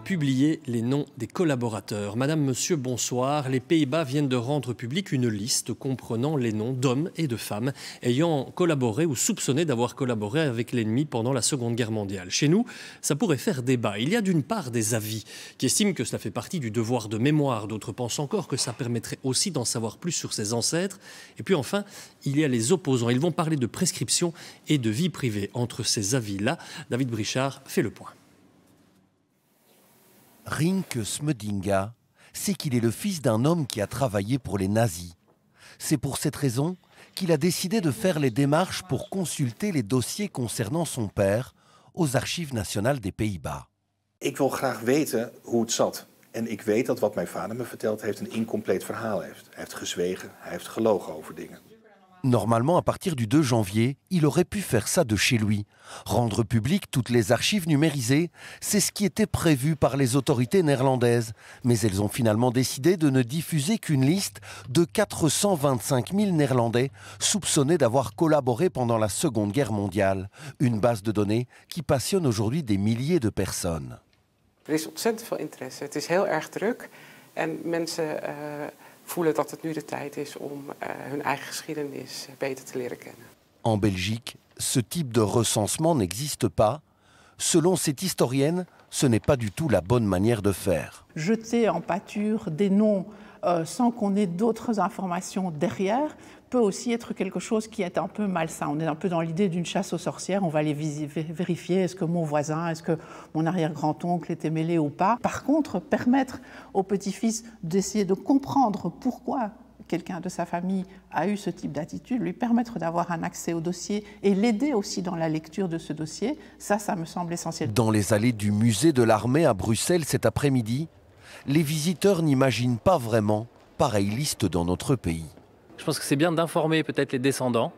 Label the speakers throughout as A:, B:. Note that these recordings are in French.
A: publier les noms des collaborateurs. Madame, monsieur, bonsoir. Les Pays-Bas viennent de rendre publique une liste comprenant les noms d'hommes et de femmes ayant collaboré ou soupçonnés d'avoir collaboré avec l'ennemi pendant la Seconde Guerre mondiale. Chez nous, ça pourrait faire débat. Il y a d'une part des avis qui estiment que cela fait partie du devoir de mémoire. D'autres pensent encore que ça permettrait aussi d'en savoir plus sur ses ancêtres. Et puis enfin, il y a les opposants. Ils vont parler de prescription et de vie privée. Entre ces avis-là, David Brichard fait le point.
B: Rinke Smedinga sait qu'il est le fils d'un homme qui a travaillé pour les nazis. C'est pour cette raison qu'il a décidé de faire les démarches pour consulter les dossiers concernant son père aux Archives nationales des Pays-Bas.
C: Ik wil graag weten hoe het zat. En ik weet dat wat mijn vader me verteld heeft een incompleet verhaal heeft. Hij heeft gezwegen, hij heeft gelogen over dingen.
B: Normalement, à partir du 2 janvier, il aurait pu faire ça de chez lui. Rendre public toutes les archives numérisées, c'est ce qui était prévu par les autorités néerlandaises. Mais elles ont finalement décidé de ne diffuser qu'une liste de 425 000 Néerlandais soupçonnés d'avoir collaboré pendant la Seconde Guerre mondiale. Une base de données qui passionne aujourd'hui des milliers de personnes.
D: Er is ontzettend veel interesse. Het is heel erg druk en mensen voelen dat het nu de tijd is om hun eigen geschiedenis beter te leren kennen.
B: En Belgique, ce type de recensement n'existe pas. Selon cette historienne, ce n'est pas du tout la bonne manière de faire.
E: Jeter en pâture des noms sans qu'on ait d'autres informations derrière peut aussi être quelque chose qui est un peu malsain. On est un peu dans l'idée d'une chasse aux sorcières. On va aller vérifier est-ce que mon voisin, est-ce que mon arrière-grand-oncle était mêlé ou pas. Par contre, permettre au petit-fils d'essayer de comprendre pourquoi quelqu'un de sa famille a eu ce type d'attitude, lui permettre d'avoir un accès au dossier et l'aider aussi dans la lecture de ce dossier, ça me semble essentiel.
B: Dans les allées du musée de l'armée à Bruxelles cet après-midi, les visiteurs n'imaginent pas vraiment pareille liste dans notre pays.
F: Je pense que c'est bien d'informer peut-être les descendants,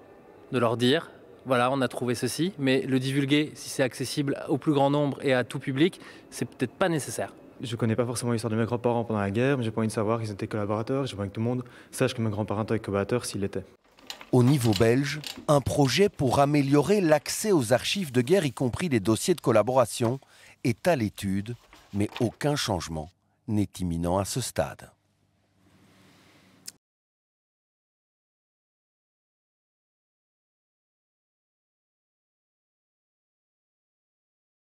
F: de leur dire, voilà, on a trouvé ceci, mais le divulguer, si c'est accessible au plus grand nombre et à tout public, c'est peut-être pas nécessaire.
G: Je ne connais pas forcément l'histoire de mes grands-parents pendant la guerre, mais j'ai pas envie de savoir qu'ils étaient collaborateurs. J'ai pas envie que tout le monde sache que mes grands-parents étaient collaborateurs s'ils l'étaient.
B: Au niveau belge, un projet pour améliorer l'accès aux archives de guerre, y compris les dossiers de collaboration, est à l'étude, mais aucun changement n'est imminent à ce stade.